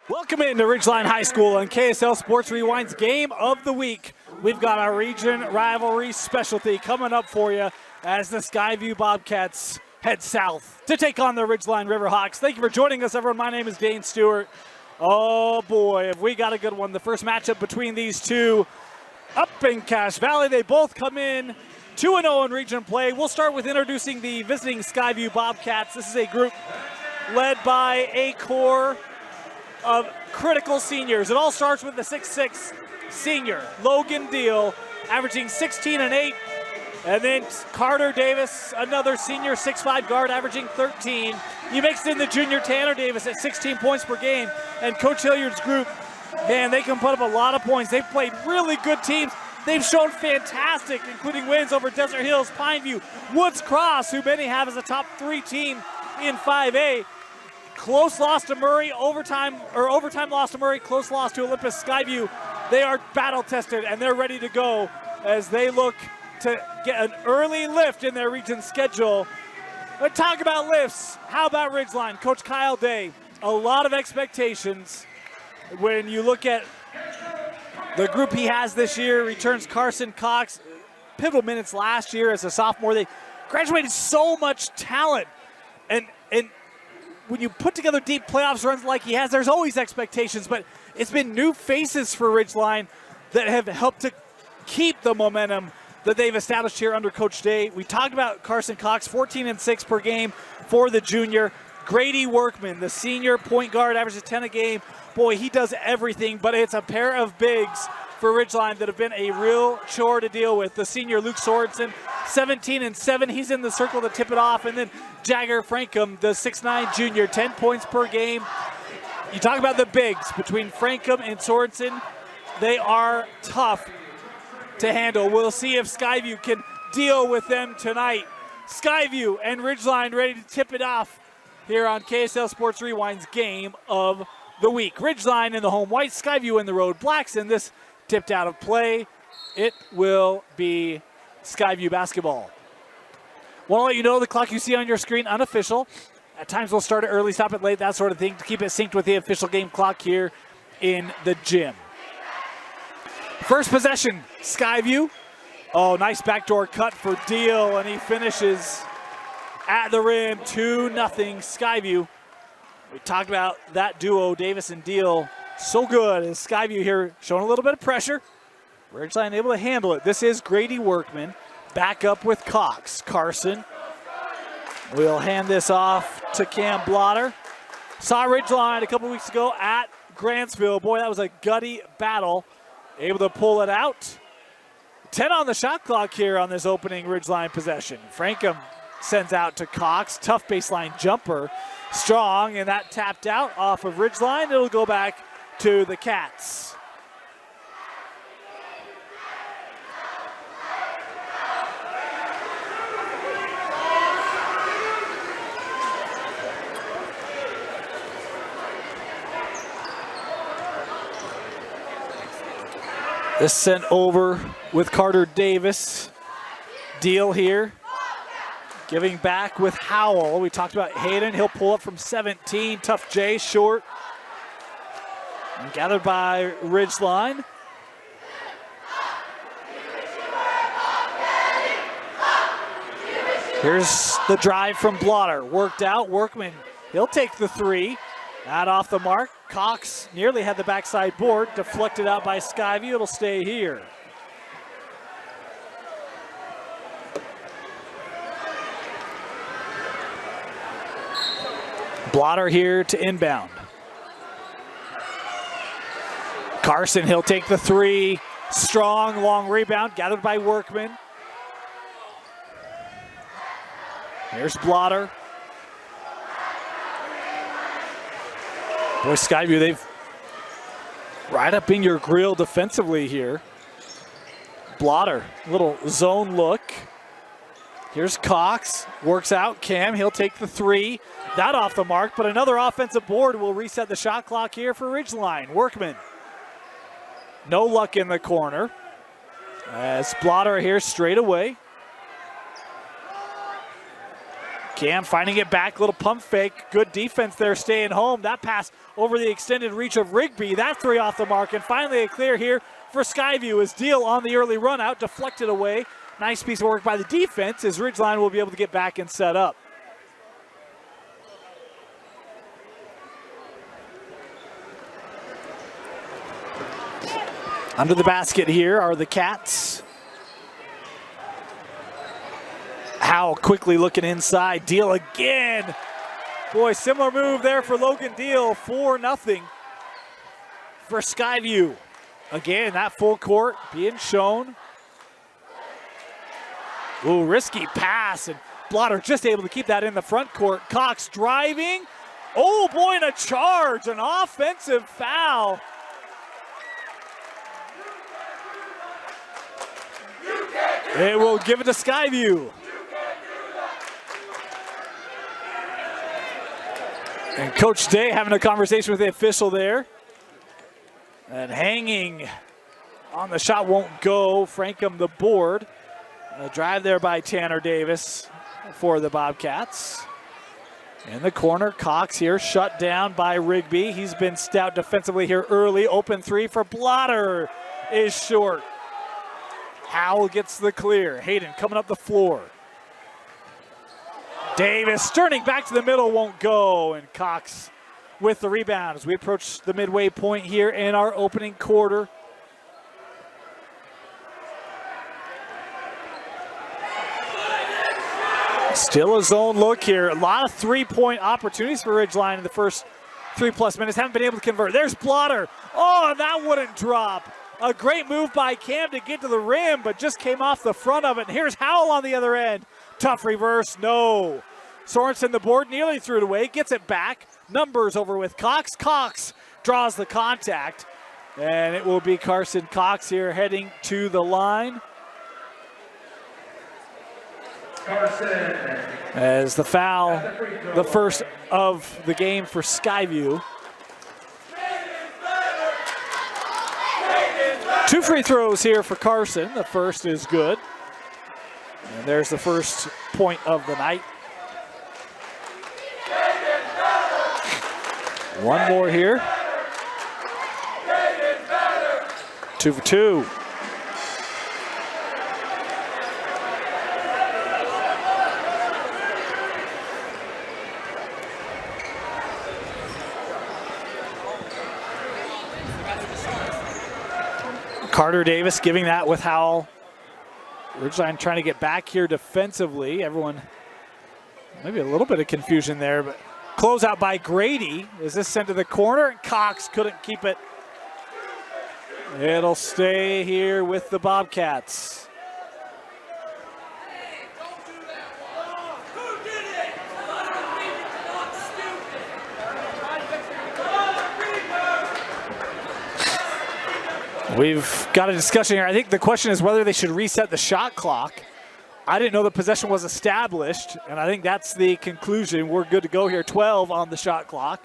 Welcome into Ridgeline High School and KSL Sports Rewind's Game of the Week. We've got our region rivalry specialty coming up for you as the Sky View Bobcats head south to take on the Ridgeline Riverhawks. Thank you for joining us, everyone. My name is Dane Stewart. Oh boy, have we got a good one. The first matchup between these two up in Cache Valley. They both come in 2-0 in region play. We'll start with introducing the visiting Sky View Bobcats. This is a group led by a core of critical seniors. It all starts with the 6'6" senior, Logan Deal, averaging 16 and 8. And then Carter Davis, another senior 6'5" guard, averaging 13. You mixed in the junior Tanner Davis at 16 points per game. And Coach Hilliard's group, man, they can put up a lot of points. They've played really good teams. They've shown fantastic, including wins over Desert Hills, Pineview, Woods Cross, who many have as a top 3 team in 5A. Close loss to Murray, overtime loss to Murray, close loss to Olympus Skyview. They are battle tested and they're ready to go as they look to get an early lift in their region schedule. But talk about lifts, how about Ridgeline? Coach Kyle Day, a lot of expectations when you look at the group he has this year. Returns Carson Cox, pivotal minutes last year as a sophomore. They graduated so much talent, and when you put together deep playoffs runs like he has, there's always expectations, but it's been new faces for Ridgeline that have helped to keep the momentum that they've established here under Coach Day. We talked about Carson Cox, 14 and 6 per game for the junior. Grady Workman, the senior point guard, averages 10 a game. Boy, he does everything, but it's a pair of bigs for Ridgeline that have been a real chore to deal with. The senior Luke Sorensen, 17 and 7. He's in the circle to tip it off. And then Jagger Frankham, the 6'9 junior, 10 points per game. You talk about the bigs between Frankham and Sorensen. They are tough to handle. We'll see if Skyview can deal with them tonight. Skyview and Ridgeline ready to tip it off here on KSL Sports Rewind's Game of the Week. Ridgeline in the home white, Skyview in the road blacks, and this tipped out of play. It will be Skyview basketball. Want to let you know the clock you see on your screen, unofficial. At times we'll start it early, stop it late, that sort of thing, to keep it synced with the official game clock here in the gym. First possession, Skyview. Oh, nice backdoor cut for Deal, and he finishes at the rim, 2-0 Skyview. We talked about that duo, Davis and Deal, so good. And Skyview here showing a little bit of pressure. Ridgeline able to handle it. This is Grady Workman, back up with Cox. Carson will hand this off to Cam Blotter. Saw Ridgeline a couple weeks ago at Grantsville. Boy, that was a gutty battle. Able to pull it out. 10 on the shot clock here on this opening Ridgeline possession. Frankham sends out to Cox. Tough baseline jumper. Strong, and that tapped out off of Ridgeline. It'll go back to the Cats. This sent over with Carter Davis. Deal here. Giving back with Howell. We talked about Hayden. He'll pull up from 17. Tough J, short. And gathered by Ridgeline. Here's the drive from Blotter. Worked out. Workman, he'll take the 3. Not off the mark. Cox nearly had the backside board. Deflected out by Skyview. It'll stay here. Blotter here to inbound. Carson, he'll take the 3. Strong, long rebound, gathered by Workman. Here's Blotter. Boy, Skyview, they've right up in your grill defensively here. Blotter, little zone look. Here's Cox, works out Cam, he'll take the 3. That off the mark, but another offensive board will reset the shot clock here for Ridgeline. Workman, no luck in the corner. As Blotter here straight away. Cam finding it back, little pump fake. Good defense there, staying home. That pass over the extended reach of Rigby. That three off the mark, and finally a clear here for Skyview as Deal on the early run out, deflected away. Nice piece of work by the defense as Ridgeline will be able to get back and set up. Under the basket here are the Cats. Howell quickly looking inside. Deal again. Boy, similar move there for Logan Deal. 4-0 for Skyview. Again, that full court being shown. Ooh, risky pass, and Blotter just able to keep that in the front court. Cox driving. Oh boy, and a charge, an offensive foul. It will give it to Skyview. And Coach Day having a conversation with the official there. And hanging on the shot won't go. Frankham the board. A drive there by Tanner Davis for the Bobcats. In the corner, Cox here shut down by Rigby. He's been stout defensively here early. Open three for Blotter is short. Howell gets the clear. Hayden coming up the floor. Davis turning back to the middle, won't go. And Cox with the rebound as we approach the midway point here in our opening quarter. Still a zone look here. A lot of three-point opportunities for Ridgeline in the first 3+ minutes. Haven't been able to convert. There's Blotter. Oh, and that wouldn't drop. A great move by Cam to get to the rim, but just came off the front of it. And here's Howell on the other end. Tough reverse, no. Sorensen the board, nearly threw it away, gets it back. Numbers over with Cox. Cox draws the contact. And it will be Carson Cox here heading to the line. Carson. As the foul, the first of the game for Skyview. 2 free throws here for Carson. The first is good. And there's the first point of the night. One more here. 2 for 2. Carter Davis giving that with Howell. Ridgeline trying to get back here defensively. Everyone, maybe a little bit of confusion there, but closeout by Grady. Is this sent to the corner? And Cox couldn't keep it. It'll stay here with the Bobcats. We've got a discussion here. I think the question is whether they should reset the shot clock. I didn't know the possession was established, and I think that's the conclusion. We're good to go here. 12 on the shot clock.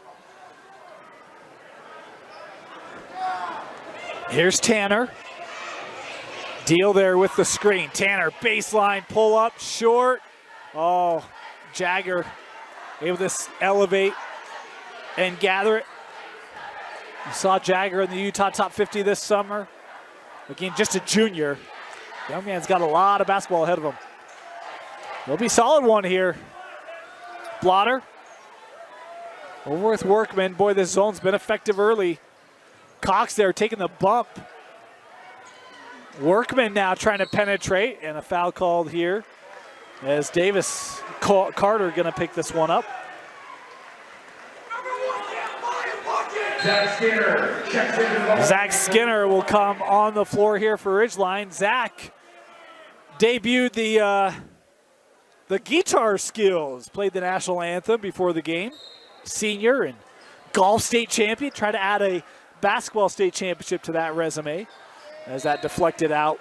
Here's Tanner. Deal there with the screen. Tanner, baseline, pull up, short. Oh, Jagger able to elevate and gather it. You saw Jagger in the Utah Top 50 this summer. Again, just a junior. Young man's got a lot of basketball ahead of him. He'll be solid one here. Blotter. Over with Workman. Boy, this zone's been effective early. Cox there taking the bump. Workman now trying to penetrate, and a foul called here as Davis Carter going to pick this one up. Zach Skinner will come on the floor here for Ridgeline. Zach debuted the guitar skills, played the national anthem before the game. Senior and golf state champion. Try to add a basketball state championship to that resume as that deflected out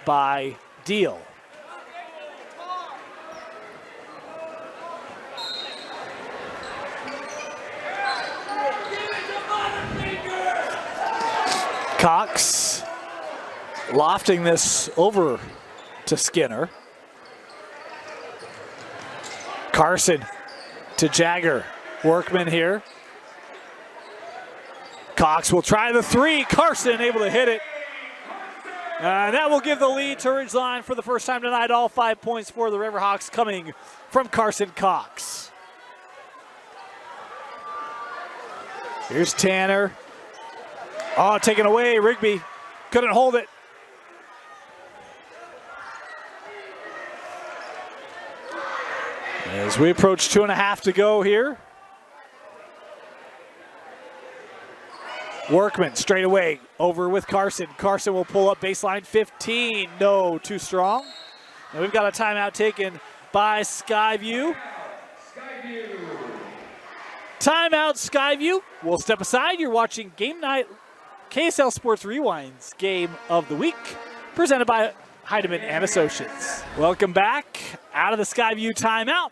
by Deal. Cox lofting this over to Skinner. Carson to Jagger. Workman here. Cox will try the three. Carson able to hit it. That will give the lead to Ridgeline for the first time tonight. All 5 points for the Riverhawks coming from Carson Cox. Here's Tanner. Oh, taken away. Rigby couldn't hold it. As we approach 2.5 to go here. Workman straight away over with Carson. Carson will pull up baseline 15. No, too strong. And we've got a timeout taken by Sky View. Timeout, Sky View. We'll step aside. You're watching Game Night KSL Sports Rewind's Game of the Week, presented by Heidemann and Associates. Welcome back out of the Sky View timeout.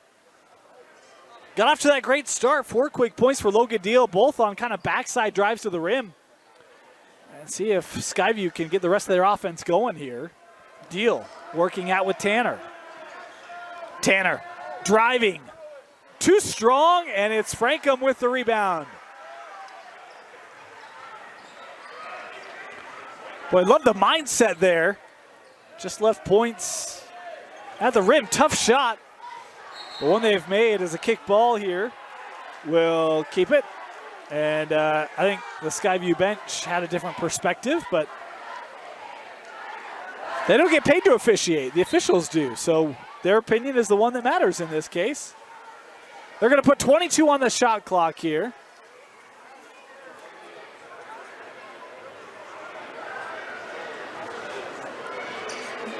Got off to that great start. 4 quick points for Logan Deal, both on kind of backside drives to the rim. And see if Skyview can get the rest of their offense going here. Deal working out with Tanner. Tanner driving. Too strong, and it's Frankham with the rebound. Boy, I love the mindset there. Just left points at the rim. Tough shot. The one they've made is a kick ball here. Will keep it. And I think the Skyview bench had a different perspective, but they don't get paid to officiate. The officials do. So their opinion is the one that matters in this case. They're going to put 22 on the shot clock here.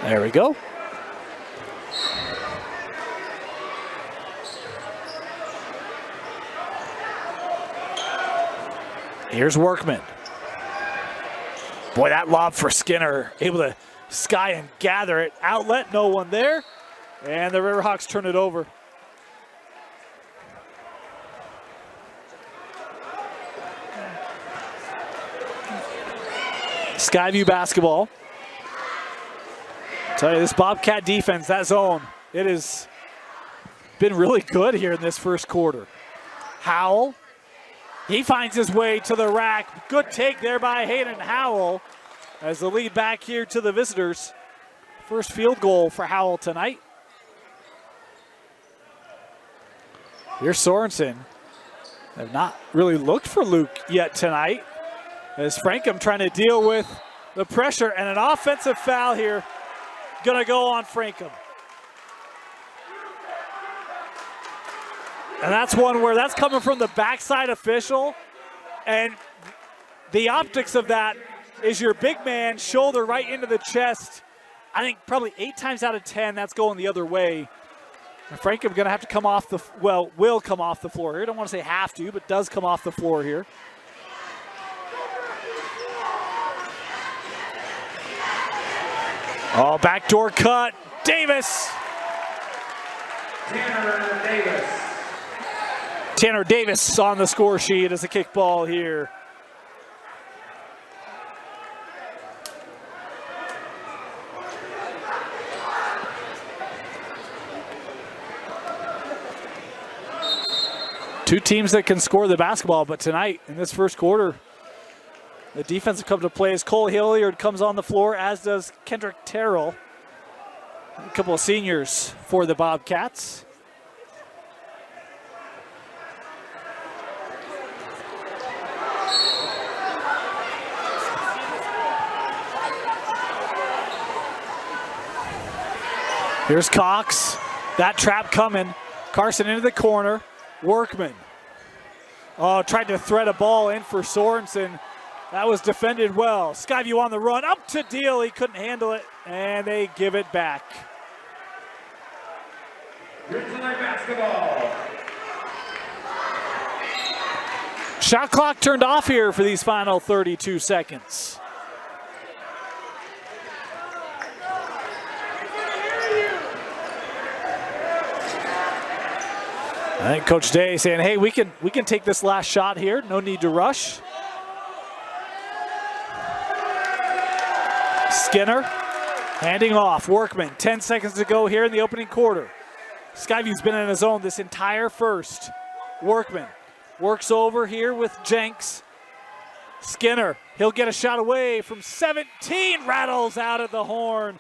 There we go. Here's Workman. Boy, that lob for Skinner. Able to sky and gather it. Outlet, no one there. And the Riverhawks turn it over. Skyview basketball. Tell you, this Bobcat defense, that zone, it has been really good here in this first quarter. Howell. He finds his way to the rack. Good take there by Hayden Howell as the lead back here to the visitors. First field goal for Howell tonight. Here's Sorensen. They've not really looked for Luke yet tonight as Frankham trying to deal with the pressure, and an offensive foul here gonna go on Frankham. And that's one where that's coming from the backside official. And the optics of that is your big man, shoulder right into the chest. I think probably 8 times out of 10, that's going the other way. And Frankham going to have to come off the, well, will come off the floor here. I don't want to say have to, but does come off the floor here. Oh, backdoor cut. Davis. Tanner Davis on the score sheet as a kick ball here. Two teams that can score the basketball, but tonight in this first quarter, the defense will come to play as Cole Hilliard comes on the floor, as does Kendrick Terrell. A couple of seniors for the Bobcats. Here's Cox. That trap coming. Carson into the corner. Workman. Oh, tried to thread a ball in for Sorensen. That was defended well. Skyview on the run. Up to Deal. He couldn't handle it. And they give it back. Ridgeline basketball. Shot clock turned off here for these final 32 seconds. I think Coach Day saying, hey, we can take this last shot here. No need to rush. Skinner handing off. Workman, 10 seconds to go here in the opening quarter. Skyview's been in his zone this entire first. Workman works over here with Jenks. Skinner, he'll get a shot away from 17, rattles out at the horn.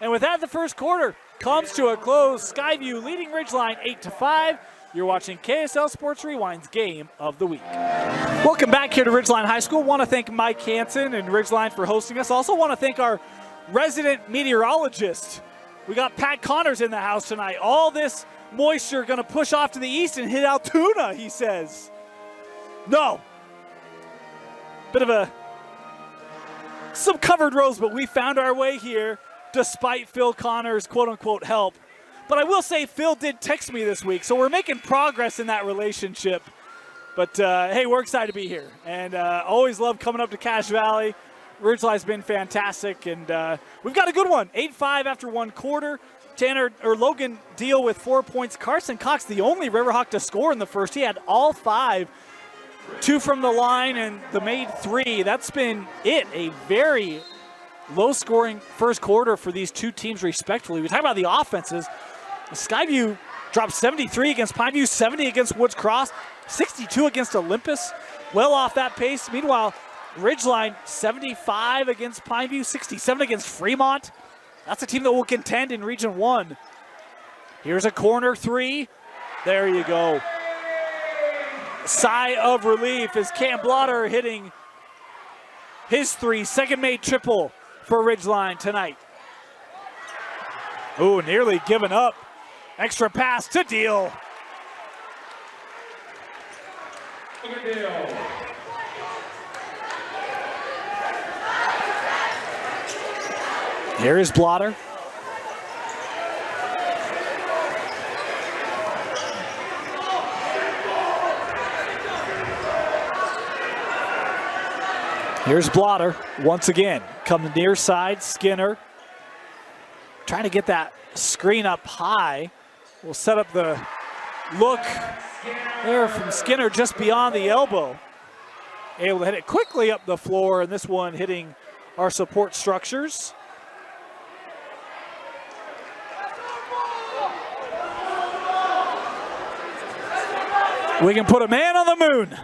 And with that, the first quarter comes to a close. Skyview leading Ridgeline 8-5. You're watching KSL Sports Rewind's Game of the Week. Welcome back here to Ridgeline High School. Want to thank Mike Hansen and Ridgeline for hosting us. Also want to thank our resident meteorologist. We got Pat Connors in the house tonight. All this moisture going to push off to the east and hit Altoona, he says. No. Bit of some covered roads, but we found our way here despite Phil Connors' quote-unquote help. But I will say Phil did text me this week, so we're making progress in that relationship. But, hey, we're excited to be here. And always love coming up to Cache Valley. Ridgeline's been fantastic, and we've got a good one. 8-5 after one quarter. Logan Deal with 4 points. Carson Cox, the only Riverhawk to score in the first. He had all 5. 2 from the line and the made 3. That's been it. A very low-scoring first quarter for these two teams respectively. We talk about the offenses. Skyview dropped 73 against Pineview, 70 against Woods Cross, 62 against Olympus. Well off that pace. Meanwhile, Ridgeline 75 against Pineview, 67 against Fremont. That's a team that will contend in Region 1. Here's a corner 3. There you go. Sigh of relief as Cam Blotter hitting his 3, second made triple for Ridgeline tonight. Ooh, nearly given up. Extra pass to Deal. Here is Blotter. Here's Blotter once again. Coming near side, Skinner. Trying to get that screen up high. We'll set up the look there from Skinner just beyond the elbow. Able to hit it quickly up the floor, and this one hitting our support structures. We can put a man on the moon.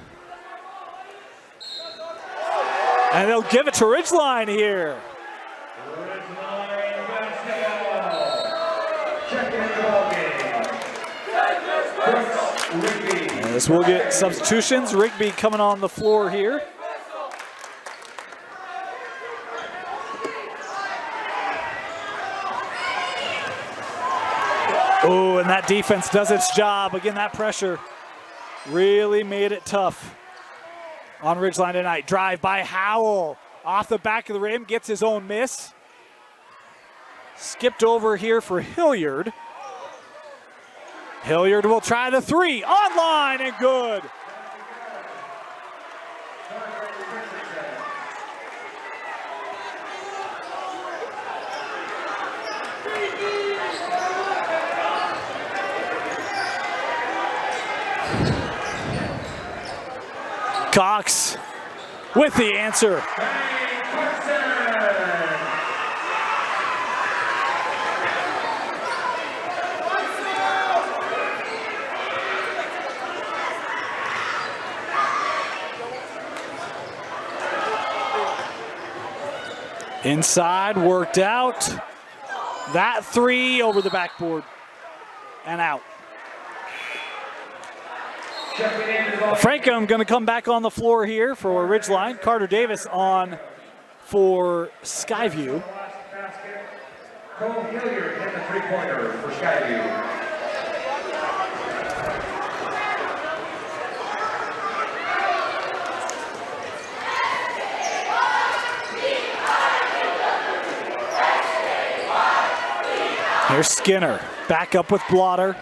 And they'll give it to Ridgeline here. As we'll get substitutions. Rigby coming on the floor here. Oh, and that defense does its job. Again, that pressure really made it tough on Ridgeline tonight. Drive by Howell. Off the back of the rim, gets his own miss. Skipped over here for Hilliard. Hilliard will try the 3, online and good. Cox with the answer. Inside, worked out. That 3 over the backboard and out. Frankham going to come back on the floor here for Ridgeline. Carter Davis on for Skyview. Cole Hilliard hit the 3-pointer for Skyview. Here's Skinner, back up with Blotter.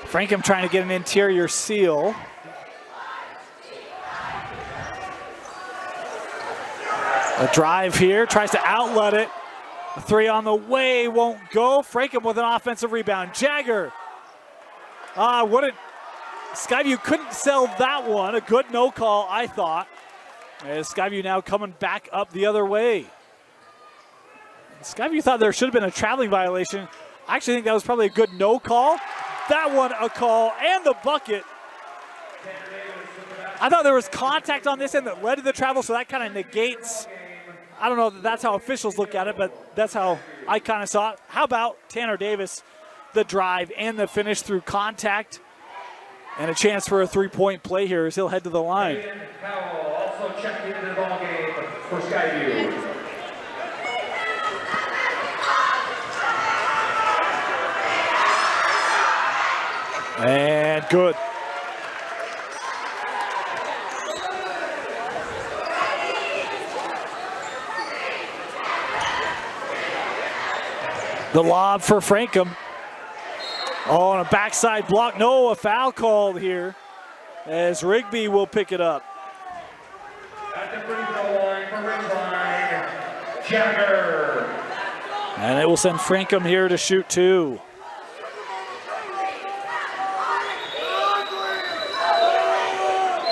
Frankham trying to get an interior seal. A drive here, tries to outlet it. A 3 on the way, won't go. Frankham with an offensive rebound. Jagger. Skyview couldn't sell that one. A good no call, I thought. As Skyview now coming back up the other way. Skyview thought there should have been a traveling violation. I actually think that was probably a good no call. that one a call, and the bucket. I thought there was contact on this end that led to the travel, so that kind of negates. I don't know that that's how officials look at it, but that's how I kind of saw it. How about Tanner Davis, the drive and the finish through contact, and a chance for a three-point play here as he'll head to the line. Powell also checked into the ball game for Sky View. And good. The lob for Frankham. Oh, on a backside block. No, a foul called here as Rigby will pick it up. At the free throw line for Ridgeline, Jagger. And it will send Frankham here to shoot two.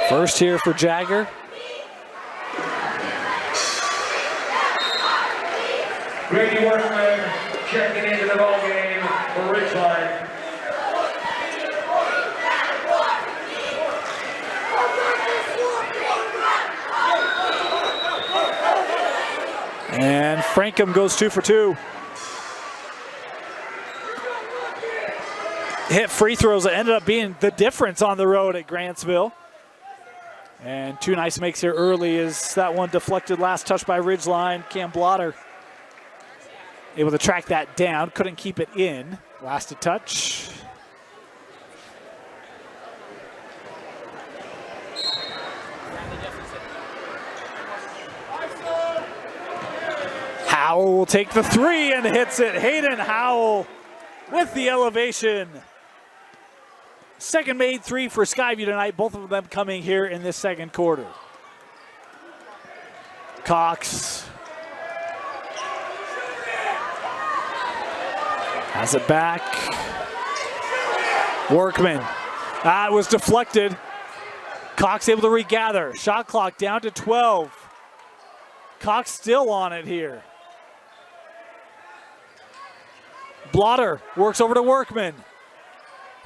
First here for Jagger. Grady Workman checking into the ball game for Ridgeline. And Frankham goes 2 for 2. Hit free throws that ended up being the difference on the road at Grantsville. And two nice makes here early as that one deflected, last touch by Ridgeline. Cam Blotter able to track that down, couldn't keep it in. Last touch. Howell will take the three and hits it. Hayden Howell with the elevation. Second made three for Skyview tonight, both of them coming here in this second quarter. Cox has it back. Workman. That was deflected. Cox able to regather. Shot clock down to 12. Cox still on it here. Blotter works over to Workman.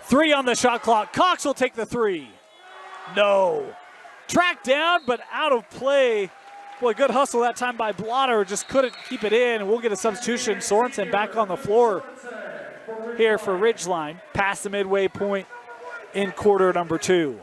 Three on the shot clock. Cox will take the three. No. Tracked down, but out of play. Boy, good hustle that time by Blotter. Just couldn't keep it in. We'll get a substitution. Sorensen back on the floor here for Ridgeline. Past the midway point in quarter number 2.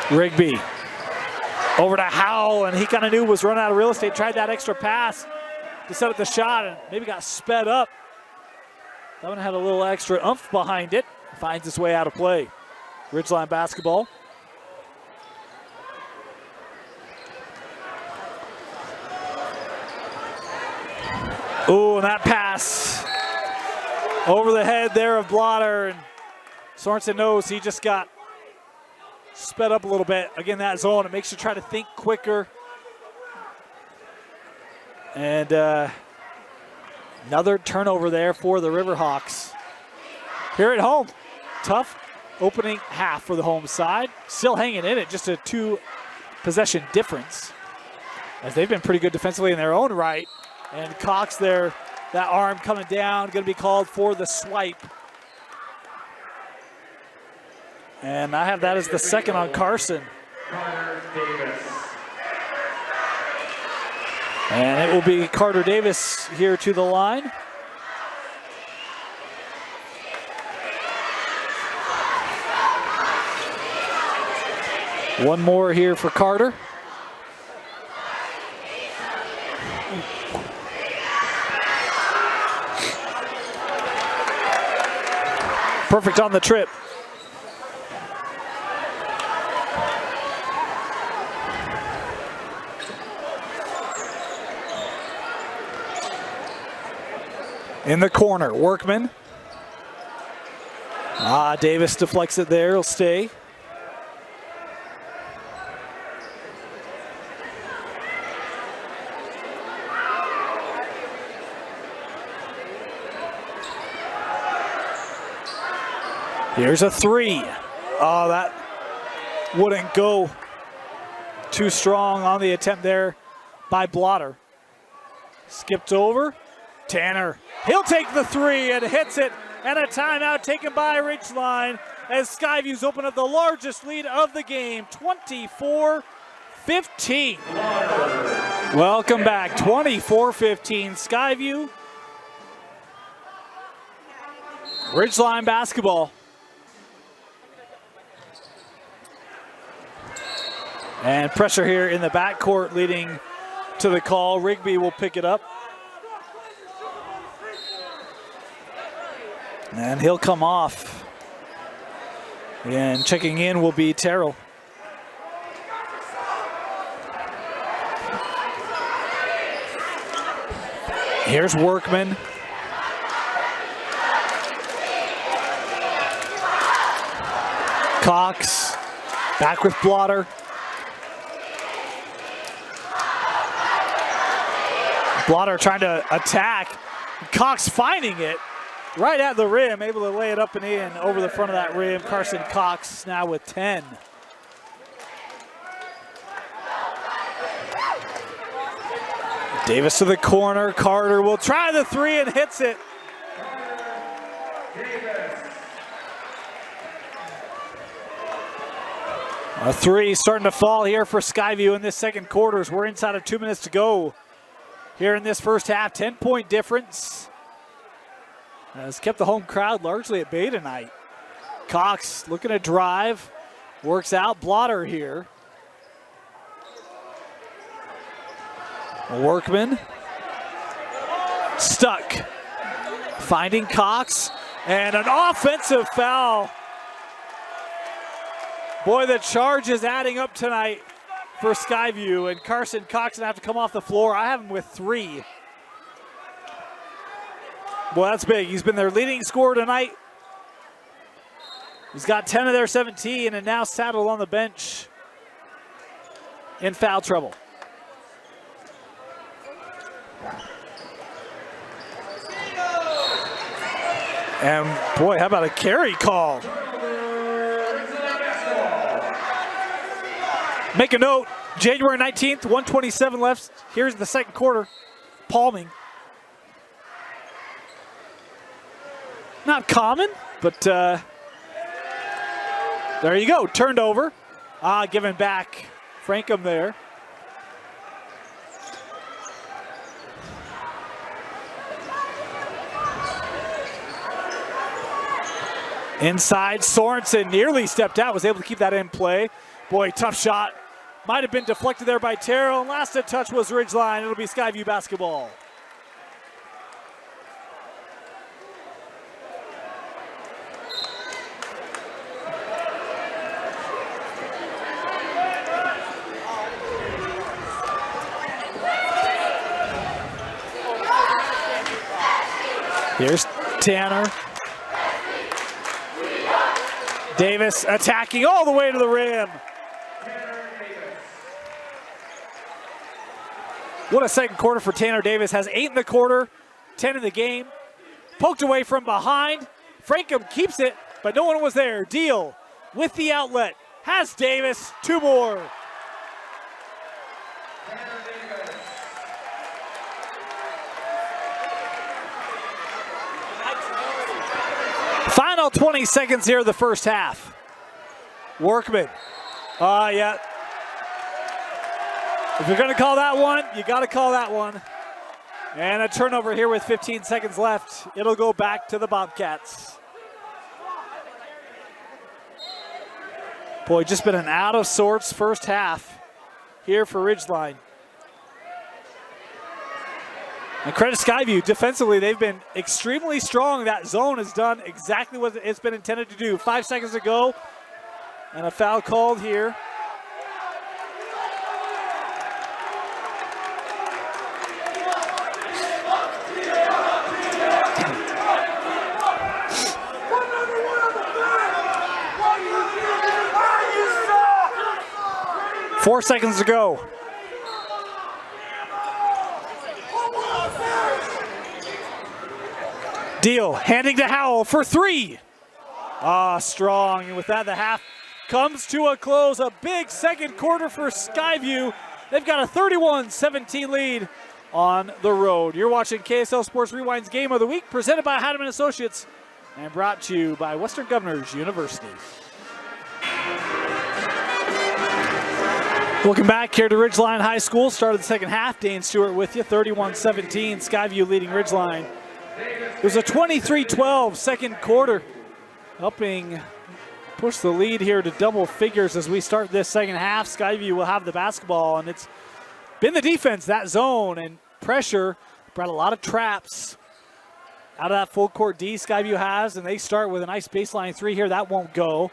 Rigby over to Howell, and he kind of knew was run out of real estate. Tried that extra pass to set up the shot and maybe got sped up. That one had a little extra oomph behind it. Finds its way out of play. Ridgeline basketball. Ooh, and that pass over the head there of Blotter, and Sorensen knows he just got sped up a little bit. Again, that zone, it makes you try to think quicker. And another turnover there for the Riverhawks. Here at home, tough opening half for the home side. Still hanging in it, just a 2-possession difference, as they've been pretty good defensively in their own right. And Cox there, that arm coming down, going to be called for the swipe. And I have that as the second on Carson. And it will be Carter Davis here to the line. One more here for Carter. Perfect on the trip. In the corner, Workman. Davis deflects it there, he'll stay. Here's a three. Oh, that wouldn't go. Too strong on the attempt there by Blotter. Skipped over. Tanner. He'll take the three and hits it. And a timeout taken by Ridgeline as Skyview's open up the largest lead of the game, 24-15. Welcome back, 24-15. Skyview. Ridgeline basketball. And pressure here in the backcourt leading to the call. Rigby will pick it up. And he'll come off. And checking in will be Terrell. Here's Workman. Cox back with Blotter. Blotter trying to attack. Cox finding it right at the rim, able to lay it up and in over the front of that rim. Carson Cox now with 10. Davis to the corner. Carter will try the three and hits it. A three starting to fall here for Skyview in this second quarter as we're inside of 2 minutes to go here in this first half. 10-point difference. Has kept the home crowd largely at bay tonight. Cox looking to drive. Works out Blotter here. Workman. Stuck. Finding Cox. And an offensive foul. Boy, the charge is adding up tonight for Skyview. And Carson Cox gonna have to come off the floor. I have him with 3. Boy, that's big. He's been their leading scorer tonight. He's got 10 of their 17 and now saddled on the bench in foul trouble. And boy, how about a carry call? Make a note, January 19th, 1:27 left. Here's the second quarter. Palming. Not common, but there you go. Turned over. Given back. Frankham there. Inside, Sorensen nearly stepped out, was able to keep that in play. Boy, tough shot. Might have been deflected there by Terrell. Last touch was Ridgeline. It'll be Skyview basketball. Here's Tanner. Davis attacking all the way to the rim. What a second quarter for Tanner Davis. Has 8 in the quarter, 10 in the game. Poked away from behind. Frankham keeps it, but no one was there. Deal with the outlet. Has Davis. 2 more. Final 20 seconds here of the first half. Workman. Yeah. If you're going to call that one, you got to call that one. And a turnover here with 15 seconds left. It'll go back to the Bobcats. Boy, just been an out of sorts first half here for Ridgeline. And credit Skyview, defensively they've been extremely strong. That zone has done exactly what it's been intended to do. 5 seconds to go, and a foul called here. Four seconds to go. Deal, handing to Howell for 3. Strong. And with that, the half comes to a close. A big second quarter for Sky View. They've got a 31-17 lead on the road. You're watching KSL Sports Rewind's Game of the Week, presented by Heidemann Associates and brought to you by Western Governors University. Welcome back here to Ridgeline High School. Start of the second half. Dane Stewart with you, 31-17. Skyview leading Ridgeline. It was a 23-12 second quarter, helping push the lead here to double figures as we start this second half. Skyview will have the basketball, and it's been the defense, that zone and pressure, brought a lot of traps out of that full court D Skyview has, and they start with a nice baseline three here. That won't go.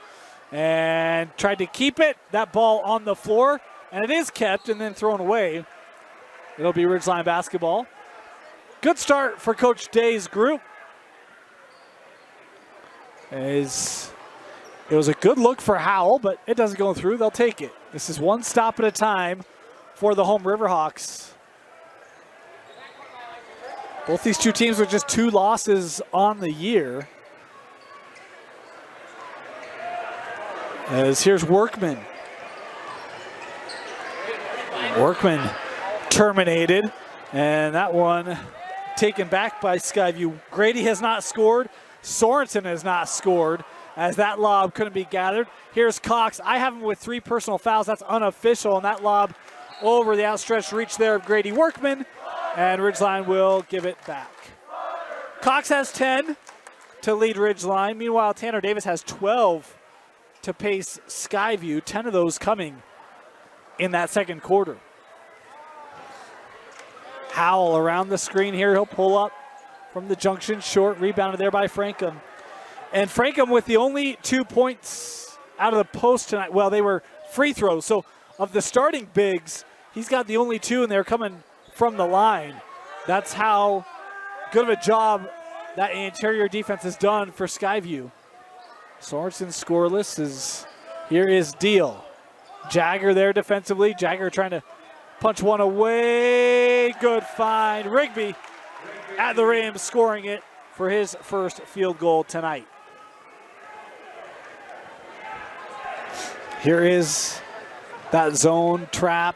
And tried to keep it, that ball on the floor, and it is kept and then thrown away. It'll be Ridgeline basketball. Good start for Coach Day's group. It was a good look for Howell, but it doesn't go through. They'll take it. This is one stop at a time for the home Riverhawks. Both these two teams with just 2 losses on the year. As here's Workman. Workman terminated, and that one taken back by Skyview. Grady has not scored. Sorensen has not scored, as that lob couldn't be gathered. Here's Cox. I have him with 3 personal fouls. That's unofficial, and that lob over the outstretched reach there of Grady Workman, and Ridgeline will give it back. Cox has 10 to lead Ridgeline. Meanwhile, Tanner Davis has 12 to pace Skyview, 10 of those coming in that second quarter. Howell around the screen here. He'll pull up from the junction, short, rebounded there by Frankham. And Frankham with the only 2 points out of the post tonight. Well, they were free throws. So of the starting bigs, he's got the only 2, and they're coming from the line. That's how good of a job that interior defense has done for Skyview. Sorensen scoreless. Here is Deal. Jagger there defensively. Jagger trying to punch one away. Good find. Rigby at the rim, scoring it for his first field goal tonight. Here is that zone trap.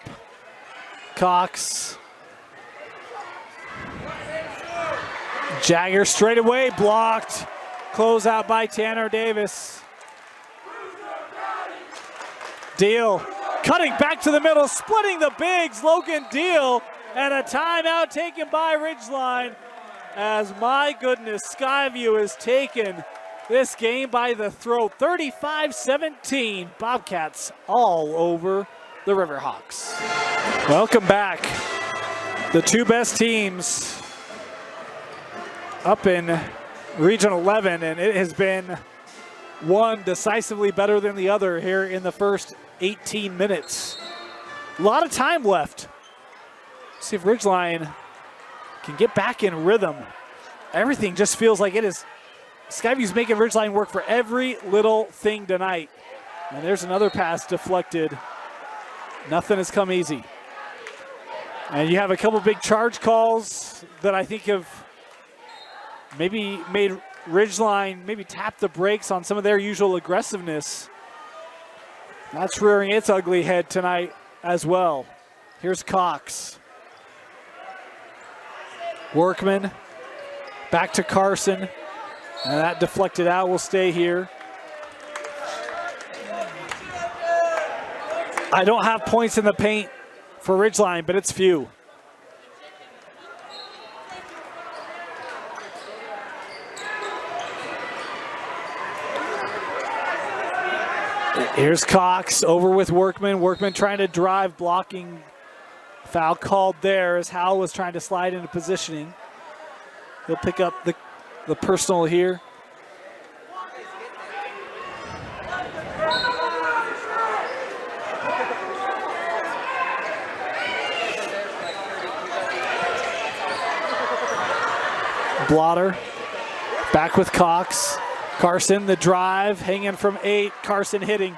Cox. Jagger straight away, blocked. Close out by Tanner Davis. Deal cutting back to the middle, splitting the bigs. Logan Deal, and a timeout taken by Ridgeline. As my goodness, Skyview has taken this game by the throat. 35-17, Bobcats all over the Riverhawks. Welcome back. The 2 best teams up in Region 11, and it has been one decisively better than the other here in the first 18 minutes. A lot of time left. See if Ridgeline can get back in rhythm. Everything just feels like it is. Skyview's making Ridgeline work for every little thing tonight. And there's another pass deflected. Nothing has come easy. And you have a couple big charge calls that I think have maybe made Ridgeline maybe tap the brakes on some of their usual aggressiveness. That's rearing its ugly head tonight as well. Here's Cox. Workman back to Carson. And that deflected out, will stay here. I don't have points in the paint for Ridgeline, but it's few. Here's Cox over with Workman. Workman trying to drive, blocking. Foul called there as Howell was trying to slide into positioning. He'll pick up the personal here. Blotter back with Cox. Carson, the drive, hanging from 8. Carson hitting.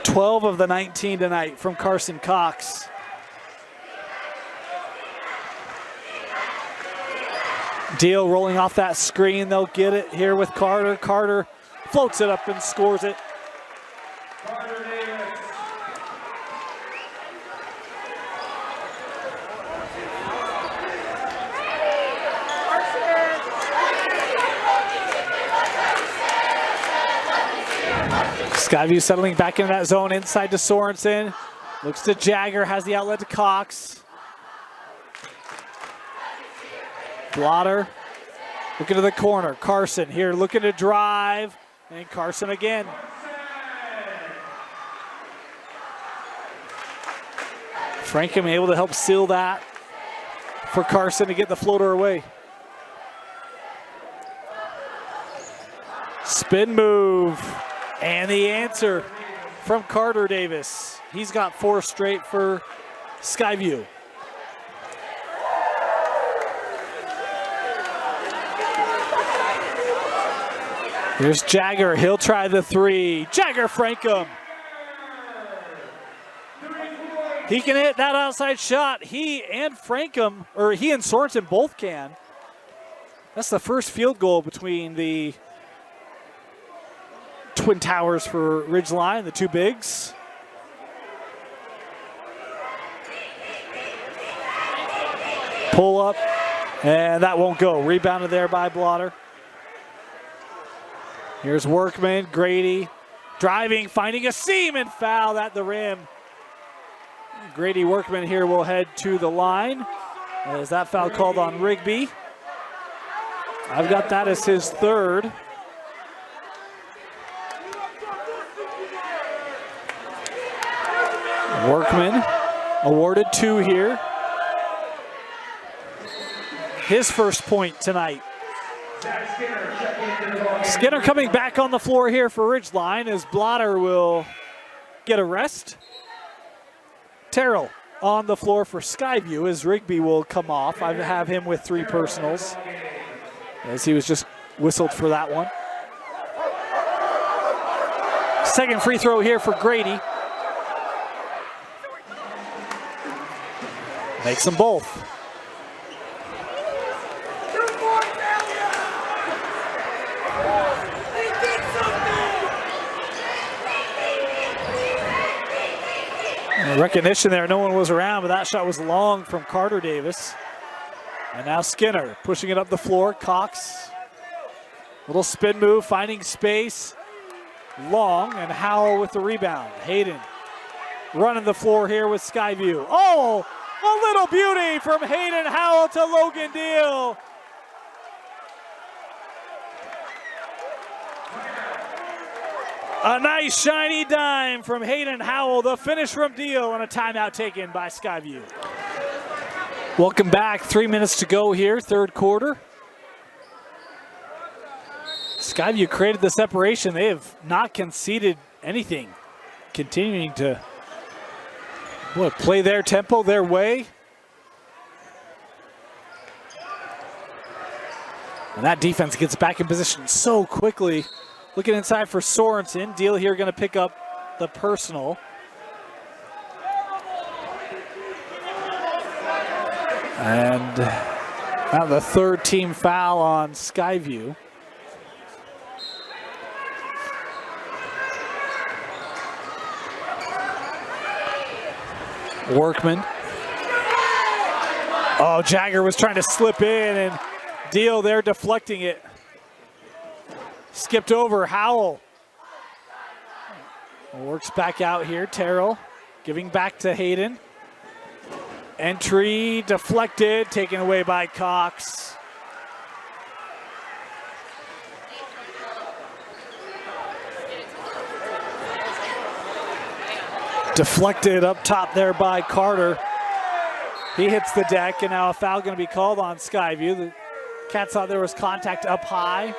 12 of the 19 tonight from Carson Cox. Deal rolling off that screen. They'll get it here with Carter. Carter floats it up and scores it. Skyview settling back into that zone inside to Sorensen. Looks to Jagger, has the outlet to Cox. Blotter looking to the corner. Carson here looking to drive. And Carson again. Frankham able to help seal that for Carson to get the floater away. Spin move. And the answer from Carter Davis. He's got 4 straight for Skyview. Here's Jagger. He'll try the 3. Jagger Frankham. He can hit that outside shot. He and Frankham, or he and Sorensen both can. That's the first field goal between the Twin Towers for Ridgeline, the two bigs. Pull up, and that won't go. Rebounded there by Blotter. Here's Workman, Grady, driving, finding a seam and foul at the rim. Grady Workman here will head to the line. As that foul called on Rigby. I've got that as his 3rd. Workman awarded 2 here. His first point tonight. Skinner coming back on the floor here for Ridgeline as Blotter will get a rest. Terrell on the floor for Skyview as Rigby will come off. I have him with 3 personals as he was just whistled for that one. Second free throw here for Grady. Makes them both. Recognition there, no one was around, but that shot was long from Carter Davis. And now Skinner pushing it up the floor. Cox, little spin move, finding space. Long, and Howell with the rebound. Hayden running the floor here with Skyview. Oh, a little beauty from Hayden Howell to Logan Deal. A nice shiny dime from Hayden Howell. The finish from Deal and a timeout taken by Skyview. Welcome back. 3 minutes to go here, third quarter. Skyview created the separation. They have not conceded anything. Continuing to play their tempo, their way. And that defense gets back in position so quickly. Looking inside for Sorensen. Deal here going to pick up the personal. And now the 3rd team foul on Skyview. Workman. Oh, Jagger was trying to slip in and Deal there deflecting it. Skipped over Howell. Works back out here. Terrell giving back to Hayden. Entry deflected, taken away by Cox. Deflected up top there by Carter. He hits the deck, and now a foul going to be called on Skyview. The Cats thought there was contact up high.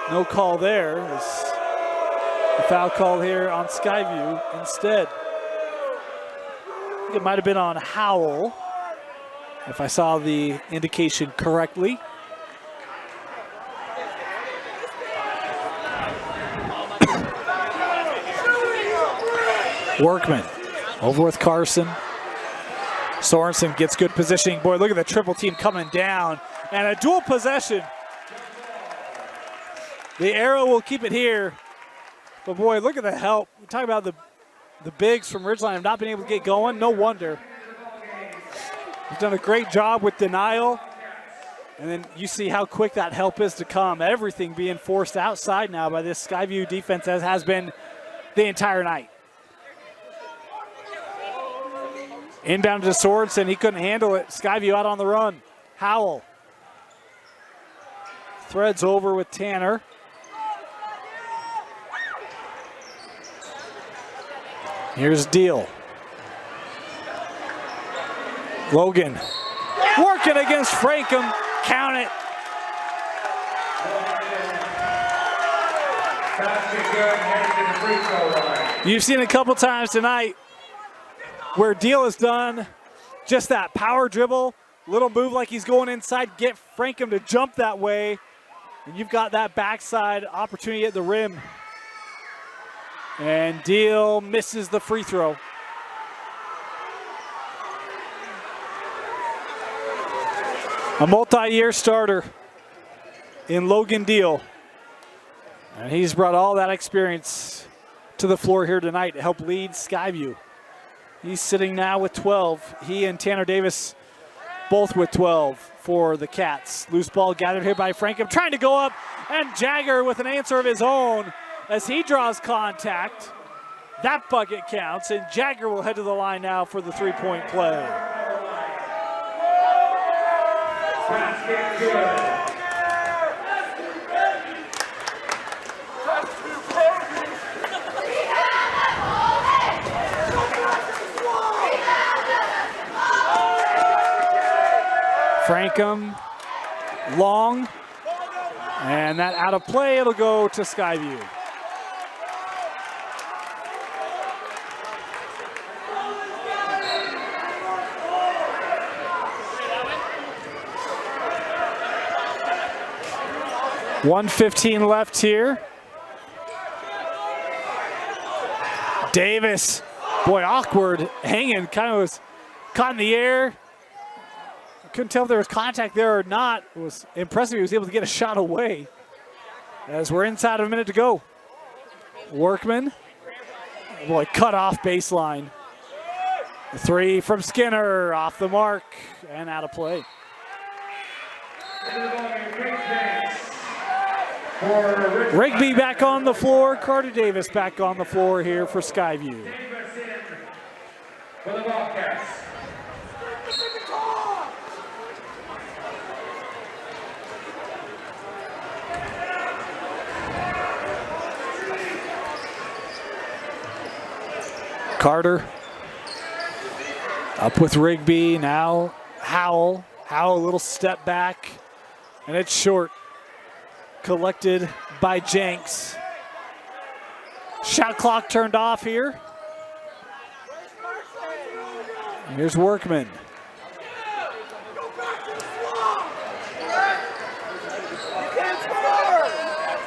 No call there. The foul called here on Skyview instead. I think it might have been on Howell, if I saw the indication correctly. Workman over with Carson. Sorensen gets good positioning. Boy, look at the triple team coming down. And a dual possession. The arrow will keep it here. But boy, look at the help. We talk about the bigs from Ridgeline have not been able to get going. No wonder. He's done a great job with denial. And then you see how quick that help is to come. Everything being forced outside now by this Skyview defense, as has been the entire night. Inbound to Sorensen, he couldn't handle it. Skyview out on the run. Howell. Threads over with Tanner. Here's Deal. Logan working against Frankham. Count it. You've seen a couple times tonight where Deal has done just that power dribble, little move like he's going inside, get Frankham to jump that way, and you've got that backside opportunity at the rim. And Deal misses the free throw. A multi-year starter in Logan Deal. And he's brought all that experience to the floor here tonight to help lead Skyview. He's sitting now with 12. He and Tanner Davis both with 12 for the Cats. Loose ball gathered here by Frankham, trying to go up, and Jagger with an answer of his own as he draws contact. That bucket counts, and Jagger will head to the line now for the three-point play. Frankham, long, and that out of play, it'll go to Skyview. .115 left here. Davis, boy, awkward, hanging, kind of was caught in the air. Couldn't tell if there was contact there or not. It was impressive he was able to get a shot away as we're inside of a minute to go. Workman, boy, cut off baseline. The three from Skinner, off the mark and out of play. Rigby back on the floor, Carter Davis back on the floor here for Skyview. For the Bobcats. Carter up with Rigby, now Howell. Howell, a little step back, and it's short. Collected by Jenks. Shot clock turned off here. Here's Workman.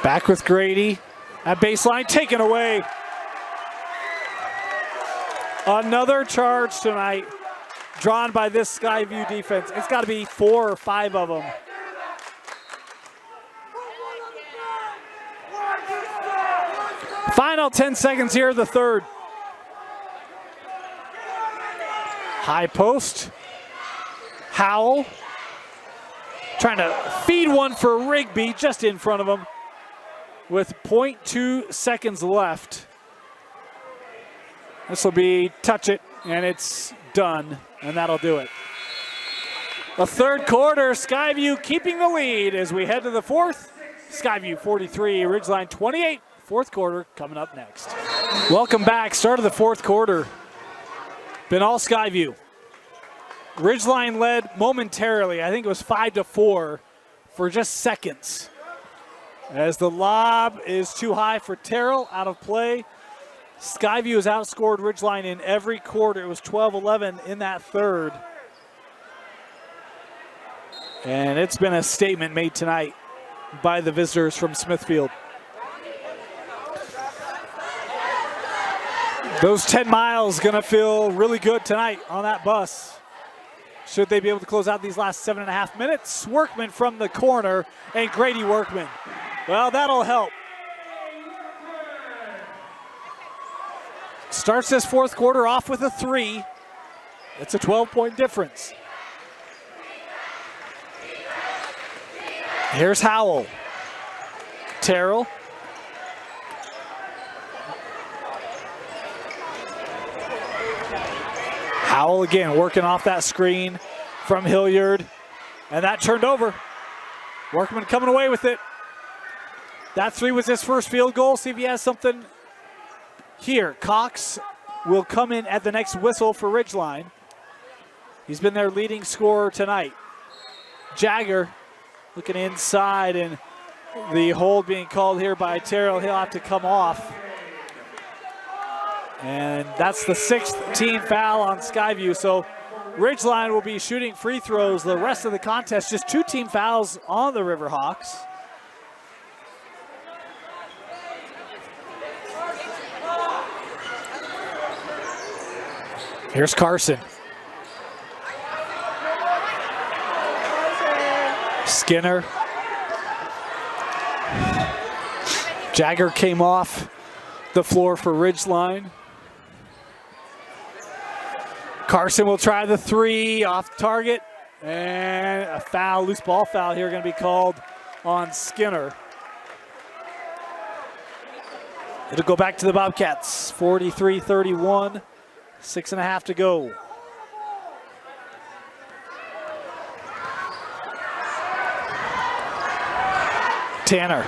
Back with Grady at baseline, taken away. Another charge tonight drawn by this Skyview defense. It's got to be 4 or 5 of them. Final 10 seconds here, the third. High post. Howell trying to feed one for Rigby just in front of him with 0.2 seconds left. This will be touch it, and it's done, and that'll do it. The third quarter, Skyview keeping the lead as we head to the fourth. Skyview 43, Ridgeline 28. Fourth quarter coming up next. Welcome back. Start of the fourth quarter. Been all Skyview. Ridgeline led momentarily. I think it was 5-4 for just seconds. As the lob is too high for Terrell, out of play. Skyview has outscored Ridgeline in every quarter. It was 12-11 in that third. And it's been a statement made tonight by the visitors from Smithfield. Those 10 miles gonna feel really good tonight on that bus. Should they be able to close out these last 7.5 minutes? Workman from the corner, and Grady Workman. Well, that'll help. Starts this fourth quarter off with a 3. It's a 12-point difference. Here's Howell. Terrell. Howell again working off that screen from Hilliard. And that turned over. Workman coming away with it. That 3 was his first field goal. See if he has something here. Cox will come in at the next whistle for Ridgeline. He's been their leading scorer tonight. Jagger looking inside, and the hold being called here by Terrell. He'll have to come off. And that's the 6th team foul on Skyview. So Ridgeline will be shooting free throws the rest of the contest. Just 2 team fouls on the Riverhawks. Here's Carson. Skinner. Jagger came off the floor for Ridgeline. Carson will try the 3 off target, and a foul, loose ball foul here going to be called on Skinner. It'll go back to the Bobcats, 43-31, 6.5 to go. Tanner.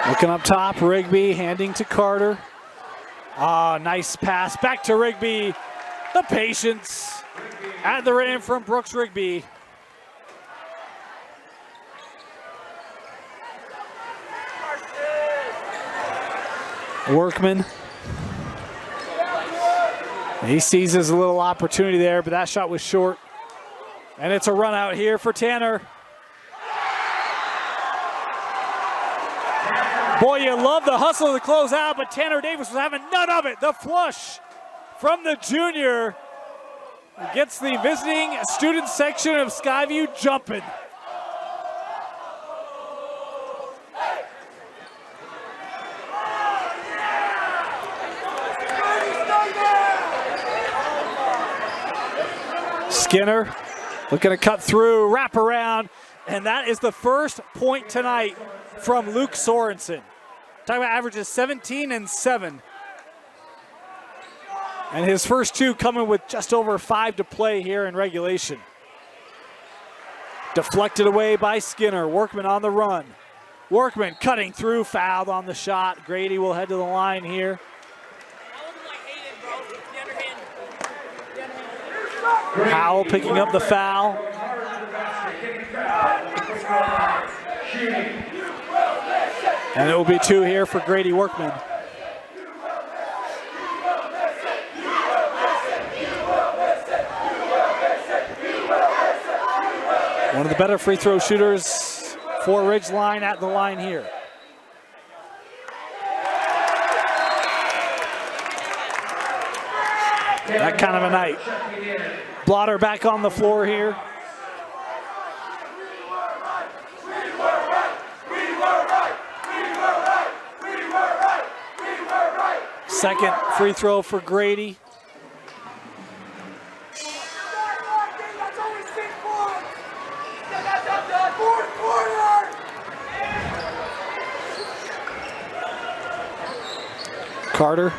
Looking up top, Rigby handing to Carter. Ah, nice pass back to Rigby. The patience at the rim from Brooks Rigby. Workman. He seizes a little opportunity there, but that shot was short. And it's a run out here for Tanner. Boy, you love the hustle to close out, but Tanner Davis was having none of it. The flush from the junior gets the visiting student section of Skyview jumping. Skinner looking to cut through, wrap around, and that is the first point tonight from Luke Sorensen. Talking about averages 17 and 7. And his first 2 coming with just over 5 to play here in regulation. Deflected away by Skinner. Workman on the run. Workman cutting through, fouled on the shot. Grady will head to the line here. Howell picking up the foul. And it will be 2 here for Grady Workman. One of the better free throw shooters for Ridgeline at the line here. That kind of a night. Blotter back on the floor here. Second free throw for Grady. Carter.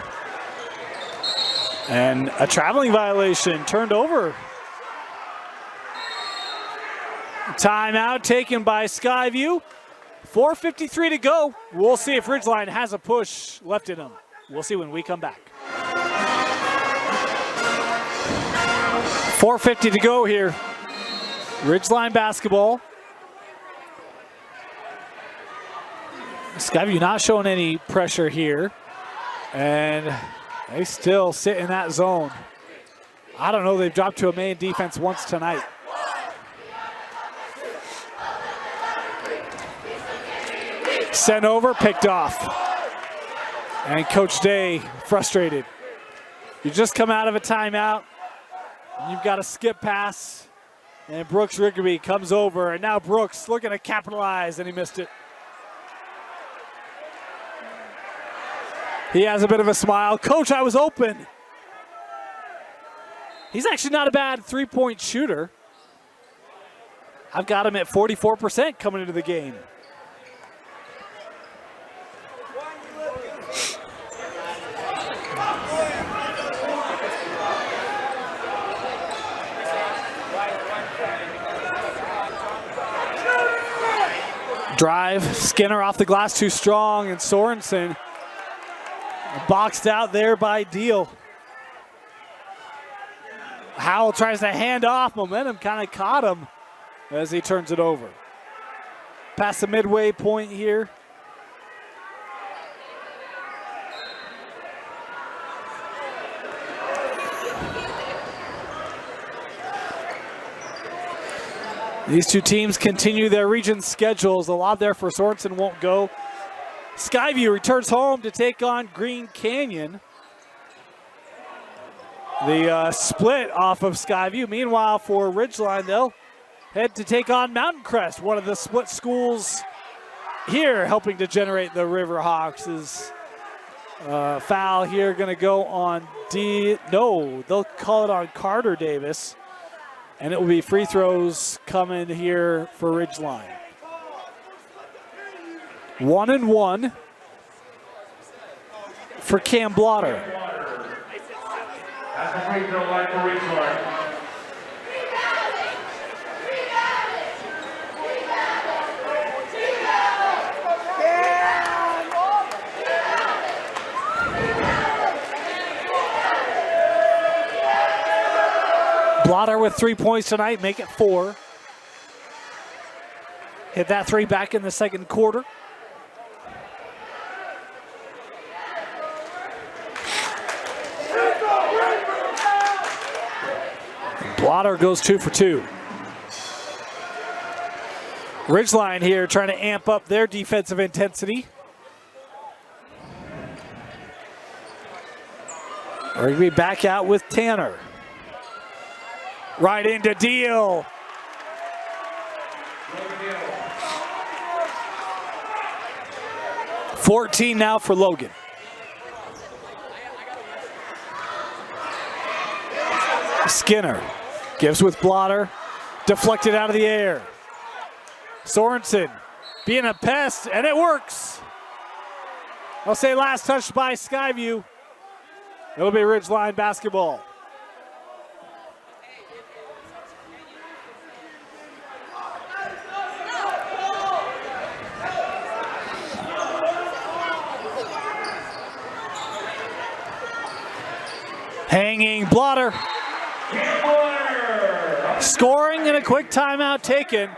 And a traveling violation turned over. Timeout taken by Skyview. 4:53 to go. We'll see if Ridgeline has a push left in them. We'll see when we come back. 4:50 to go here. Ridgeline basketball. Skyview not showing any pressure here. And they still sit in that zone. I don't know, they've dropped to a main defense once tonight. Sent over, picked off. And Coach Day frustrated. You just come out of a timeout. And you've got a skip pass. And Brooks Rigby comes over. And now Brooks looking to capitalize, and he missed it. He has a bit of a smile. Coach, I was open. He's actually not a bad three-point shooter. I've got him at 44% coming into the game. Drive, Skinner off the glass too strong, and Sorensen boxed out there by Deal. Howell tries to hand off. Momentum kind of caught him as he turns it over. Past the midway point here. These two teams continue their region schedules. A lot there for Sorensen won't go. Skyview returns home to take on Green Canyon. The split off of Skyview. Meanwhile, for Ridgeline, they'll head to take on Mountain Crest, one of the split schools here, helping to generate the Riverhawks. Is foul here going to go on No, they'll call it on Carter Davis. And it will be free throws coming here for Ridgeline. 1-1 for Cam Blotter. That's the free throw line for Ridgeline. Blotter with 3 points tonight, make it 4. Hit that 3 back in the second quarter. Blotter goes 2 for 2. Ridgeline here trying to amp up their defensive intensity. We're going to be back out with Tanner. Right into Deal. Logan. 14 now for Logan. Skinner gives with Blotter. Deflected out of the air. Sorensen being a pest, and it works. I'll say last touch by Skyview. It'll be Ridgeline basketball. Hanging Blotter. Scoring and a quick timeout taken.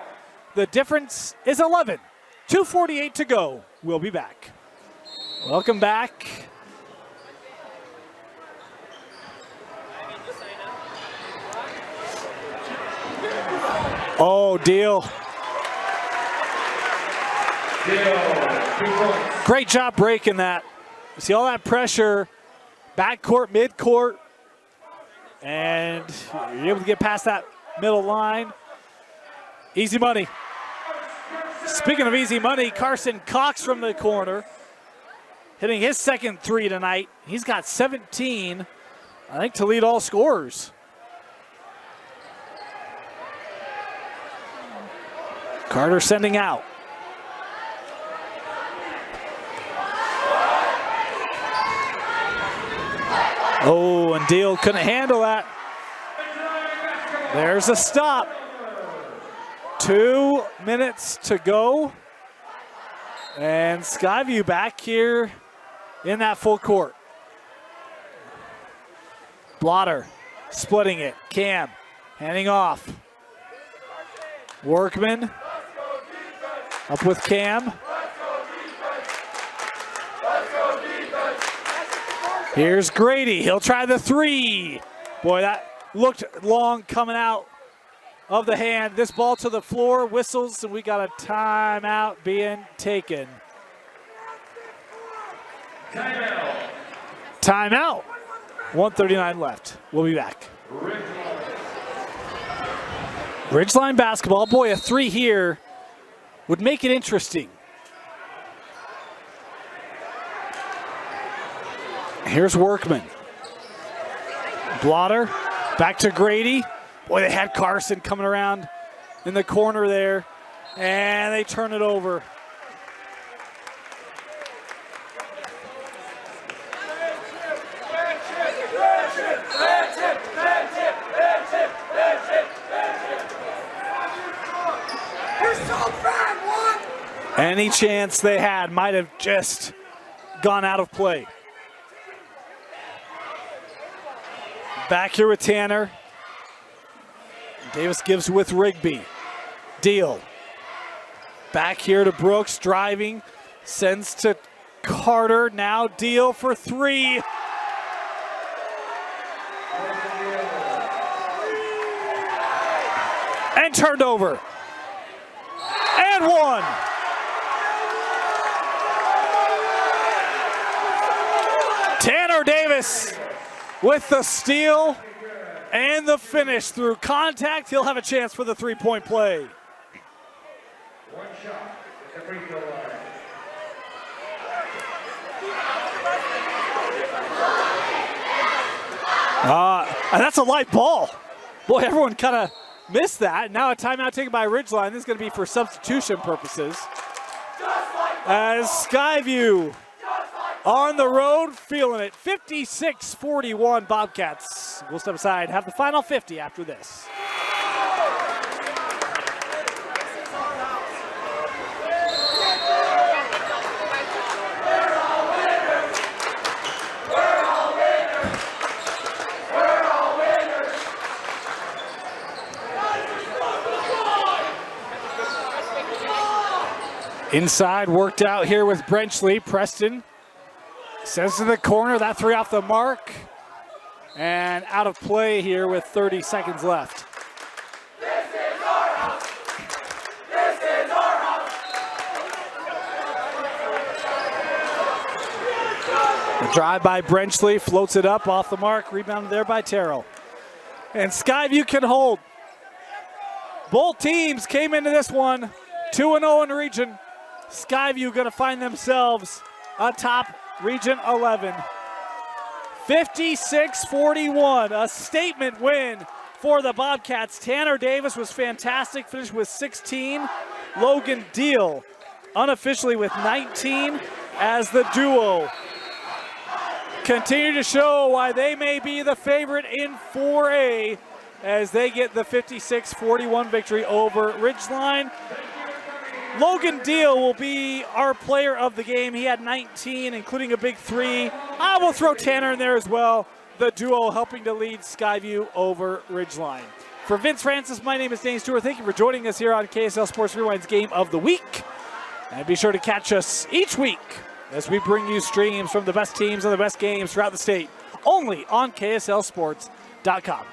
The difference is 11. 2:48 to go. We'll be back. Welcome back. Oh, Deal. Great job breaking that. See all that pressure, backcourt, midcourt, and you're able to get past that middle line. Easy money. Speaking of easy money, Carson Cox from the corner, hitting his second 3 tonight. He's got 17, I think, to lead all scorers. Carter sending out. Oh, and Deal couldn't handle that. There's a stop. 2 minutes to go. And Skyview back here in that full court. Blotter splitting it. Cam handing off. Workman up with Cam. Here's Grady. He'll try the 3. Boy, that looked long coming out of the hand. This ball to the floor, whistles, and we got a timeout being taken. Timeout. Timeout. 1:39 left. We'll be back. Ridgeline basketball. Boy, a 3 here would make it interesting. Here's Workman. Blotter. Back to Grady. Boy, they had Carson coming around in the corner there. And they turn it over. Any chance they had might have just gone out of play. Back here with Tanner. Davis gives with Rigby. Deal. Back here to Brooks, driving. Sends to Carter. Now Deal for 3. And turned over. And 1. Tanner Davis with the steal and the finish through contact. He'll have a chance for the 3-point play. One shot at the free throw line. And that's a light ball. Boy, everyone kind of missed that. Now a timeout taken by Ridgeline. This is going to be for substitution purposes. As Sky View on the road, feeling it. 56-41 Bobcats. We'll step aside, have the final 50 after this. Inside, worked out here with Brenchley. Preston sends to the corner. That 3 off the mark. And out of play here with 30 seconds left. This is our house. This is our house. The drive by Brenchley, floats it up off the mark. Rebounded there by Terrell. And Skyview can hold. Both teams came into this one 2-0 in the region. Skyview going to find themselves atop Region 11. 56-41, a statement win for the Bobcats. Tanner Davis was fantastic, finished with 16. Logan Deal unofficially with 19 as the duo continue to show why they may be the favorite in 4A as they get the 56-41 victory over Ridgeline. Logan Deal will be our player of the game. He had 19, including a big 3. I will throw Tanner in there as well. The duo helping to lead Skyview over Ridgeline. For Vince Francis, my name is Dane Stewart. Thank you for joining us here on KSL Sports Rewind's Game of the Week. And be sure to catch us each week as we bring you streams from the best teams and the best games throughout the state, only on KSLSports.com.